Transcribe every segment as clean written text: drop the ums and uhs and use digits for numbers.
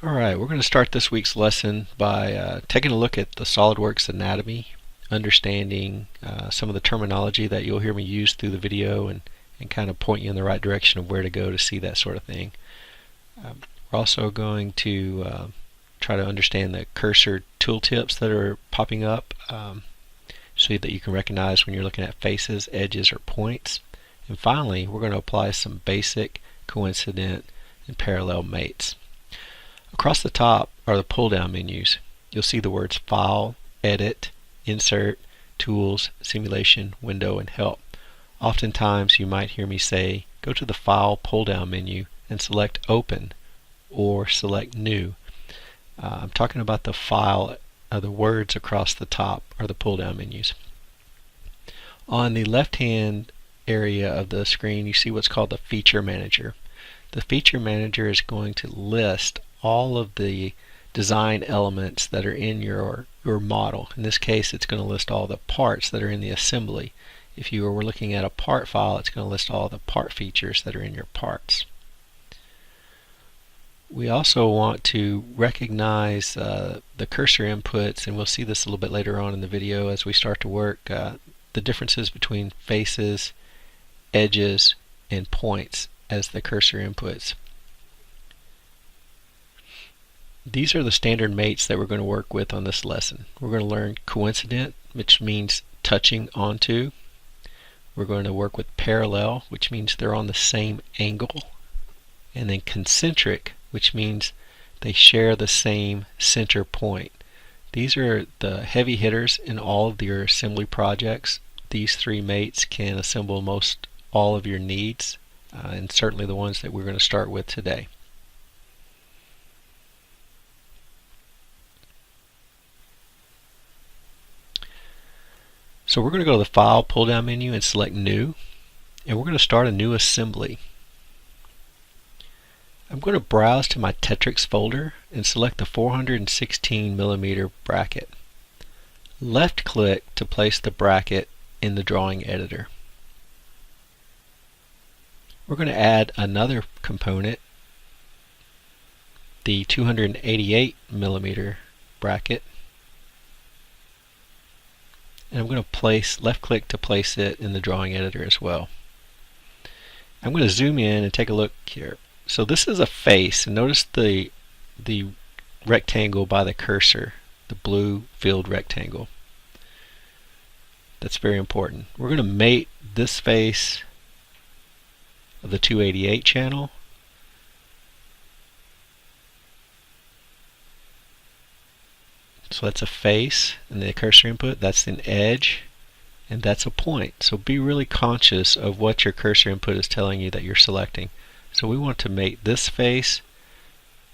Alright, we're going to start this week's lesson by taking a look at the SolidWorks anatomy, understanding some of the terminology that you'll hear me use through the video and kind of point you in the right direction of where to go to see that sort of thing. We're also going to try to understand the cursor tooltips that are popping up so that you can recognize when you're looking at faces, edges, or points. And finally, we're going to apply some basic, coincident, and parallel mates. Across the top are the pull-down menus. You'll see the words File, Edit, Insert, Tools, Simulation, Window, and Help. Oftentimes you might hear me say, go to the File pull-down menu and select Open or select New. I'm talking about the file, the words across the top are the pull-down menus. On the left-hand area of the screen you see what's called the Feature Manager. The Feature Manager is going to list all of the design elements that are in your model. In this case, it's going to list all the parts that are in the assembly. If you were looking at a part file, it's going to list all the part features that are in your parts. We also want to recognize the cursor inputs, and we'll see this a little bit later on in the video as we start to work, the differences between faces, edges, and points as the cursor inputs. These are the standard mates that we're going to work with on this lesson. We're going to learn coincident, which means touching onto. We're going to work with parallel, which means they're on the same angle. And then concentric, which means they share the same center point. These are the heavy hitters in all of your assembly projects. These three mates can assemble most all of your needs, and certainly the ones that we're going to start with today. So we're going to go to the File pull-down menu and select New, and we're going to start a new assembly. I'm going to browse to my Tetrix folder and select the 416mm bracket. Left click to place the bracket in the drawing editor. We're going to add another component, the 288mm bracket. And I'm going to left click to place it in the drawing editor as well. I'm going to zoom in and take a look here. So this is a face, and notice the rectangle by the cursor, the blue filled rectangle. That's very important. We're going to mate this face of the 288 channel So that's a face, and the cursor input, that's an edge, and that's a point. So be really conscious of what your cursor input is telling you that you're selecting. So we want to mate this face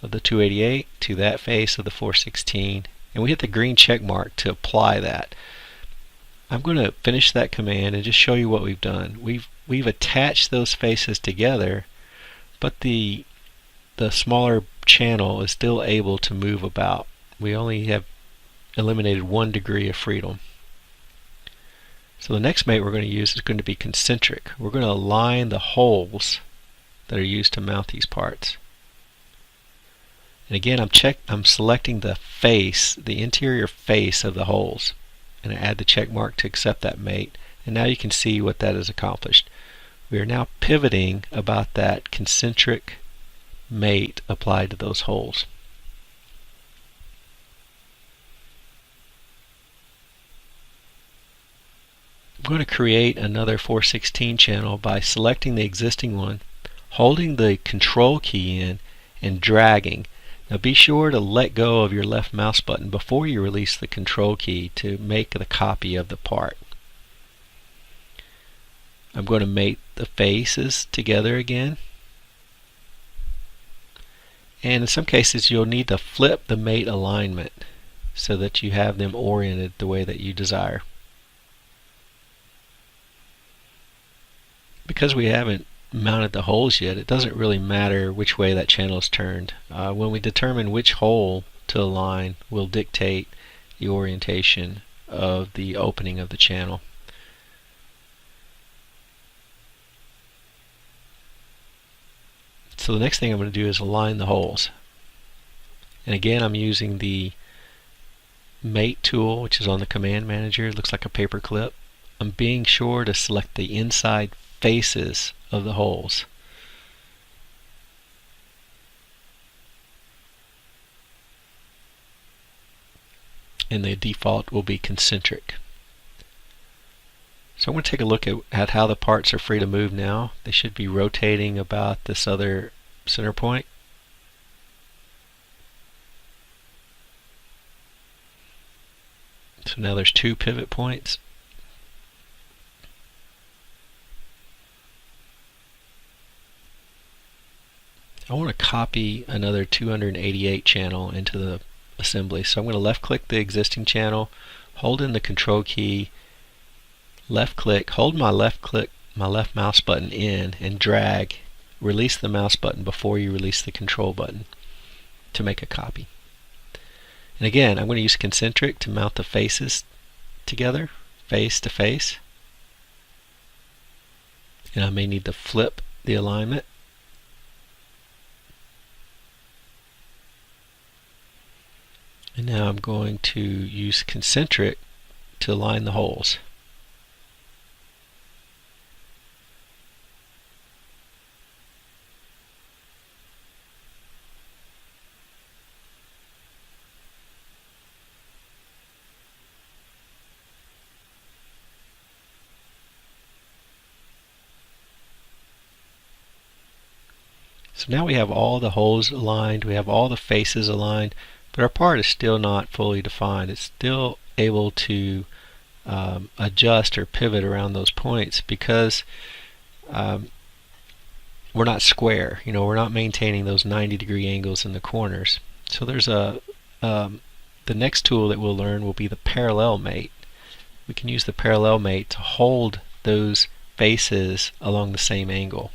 of the 288 to that face of the 416, and we hit the green check mark to apply that. I'm going to finish that command and just show you what we've done. We've attached those faces together, but the smaller channel is still able to move about. We only have eliminated 1 degree of freedom. So the next mate we're going to use is going to be concentric. We're going to align the holes that are used to mount these parts. And again, I'm selecting the face, the interior face of the holes, and I add the check mark to accept that mate. And now you can see what that has accomplished. We are now pivoting about that concentric mate applied to those holes. I'm going to create another 416 channel by selecting the existing one, holding the control key in, and dragging. Now be sure to let go of your left mouse button before you release the control key to make the copy of the part. I'm going to mate the faces together again. And in some cases you'll need to flip the mate alignment so that you have them oriented the way that you desire. Because we haven't mounted the holes yet, it doesn't really matter which way that channel is turned. When we determine which hole to align will dictate the orientation of the opening of the channel. So the next thing I'm going to do is align the holes. And again, I'm using the mate tool, which is on the command manager. It looks like a paper clip. I'm being sure to select the inside faces of the holes. And the default will be concentric. So I'm going to take a look at how the parts are free to move now. They should be rotating about this other center point. So now there's 2 pivot points. I want to copy another 288 channel into the assembly. So I'm going to left click the existing channel, hold in the control key, left click, hold my left mouse button in and drag, release the mouse button before you release the control button to make a copy. And again, I'm going to use concentric to mount the faces together, face to face. And I may need to flip the alignment. And now I'm going to use concentric to align the holes. So now we have all the holes aligned, we have all the faces aligned, but our part is still not fully defined. It's still able to adjust or pivot around those points because we're not square. We're not maintaining those 90-degree angles in the corners. So there's the next tool that we'll learn will be the parallel mate. We can use the parallel mate to hold those faces along the same angle.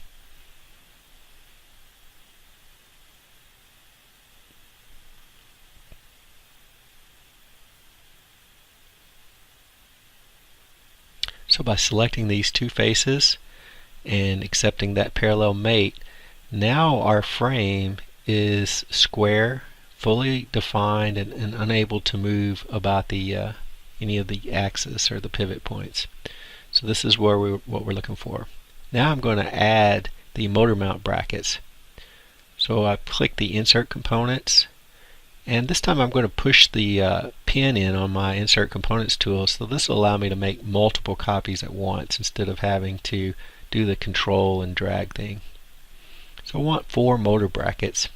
So by selecting these 2 faces and accepting that parallel mate, now our frame is square, fully defined, and unable to move about the any of the axis or the pivot points. So this is what we're looking for. Now I'm going to add the motor mount brackets. So I click the insert components, and this time I'm going to push the pin in on my insert components tool, so this will allow me to make multiple copies at once instead of having to do the control and drag thing. So I want 4 motor brackets.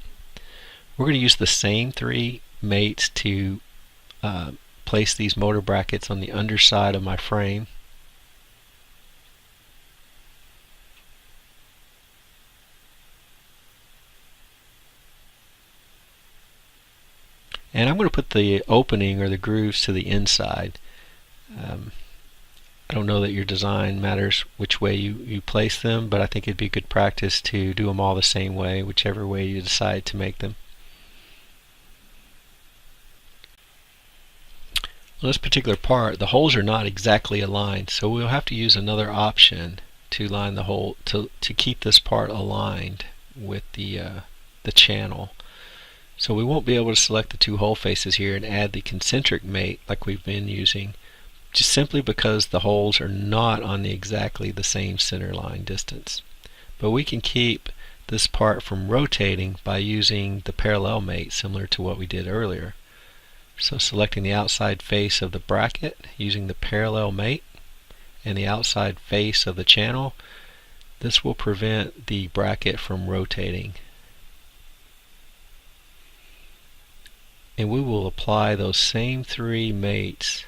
We're going to use the same 3 mates to place these motor brackets on the underside of my frame. And I'm going to put the opening or the grooves to the inside. I don't know that your design matters which way you place them, but I think it'd be good practice to do them all the same way, whichever way you decide to make them. On this particular part, the holes are not exactly aligned, so we'll have to use another option to line the hole to keep this part aligned with the channel. So we won't be able to select the 2 hole faces here and add the concentric mate like we've been using, just simply because the holes are not on exactly the same center line distance. But we can keep this part from rotating by using the parallel mate, similar to what we did earlier. So selecting the outside face of the bracket using the parallel mate and the outside face of the channel, this will prevent the bracket from rotating. And we will apply those same 3 mates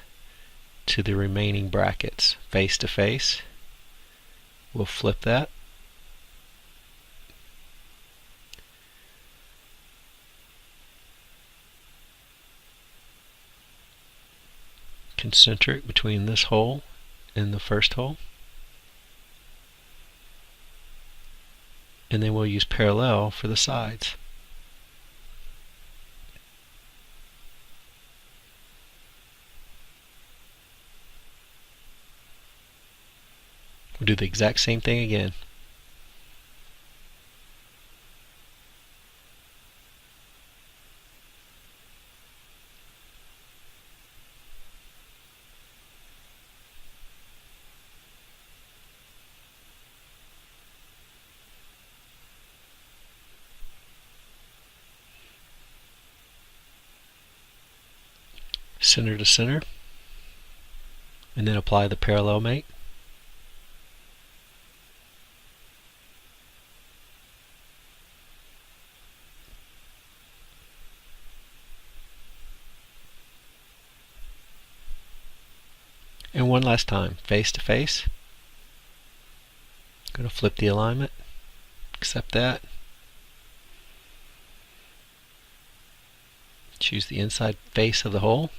to the remaining brackets, face to face. We'll flip that. Concentric between this hole and the first hole. And then we'll use parallel for the sides. We'll do the exact same thing again. center to center, and then apply the parallel mate. And one last time, face to face. I'm going to flip the alignment, accept that. Choose the inside face of the hole.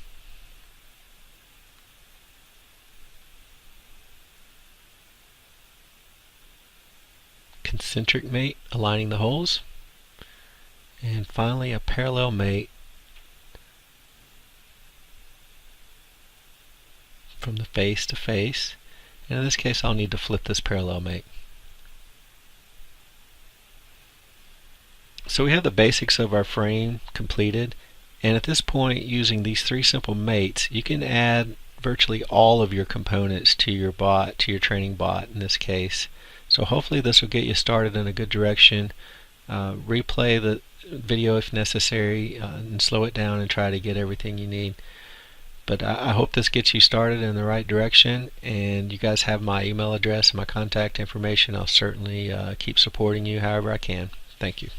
Concentric mate, aligning the holes. And finally a parallel mate from the face to face. And in this case I'll need to flip this parallel mate. So we have the basics of our frame completed, and at this point, using these three simple mates, you can add virtually all of your components to your bot, to your training bot in this case. So hopefully this will get you started in a good direction. Replay the video if necessary, and slow it down and try to get everything you need. But I hope this gets you started in the right direction, and you guys have my email address and my contact information. I'll certainly keep supporting you however I can. Thank you.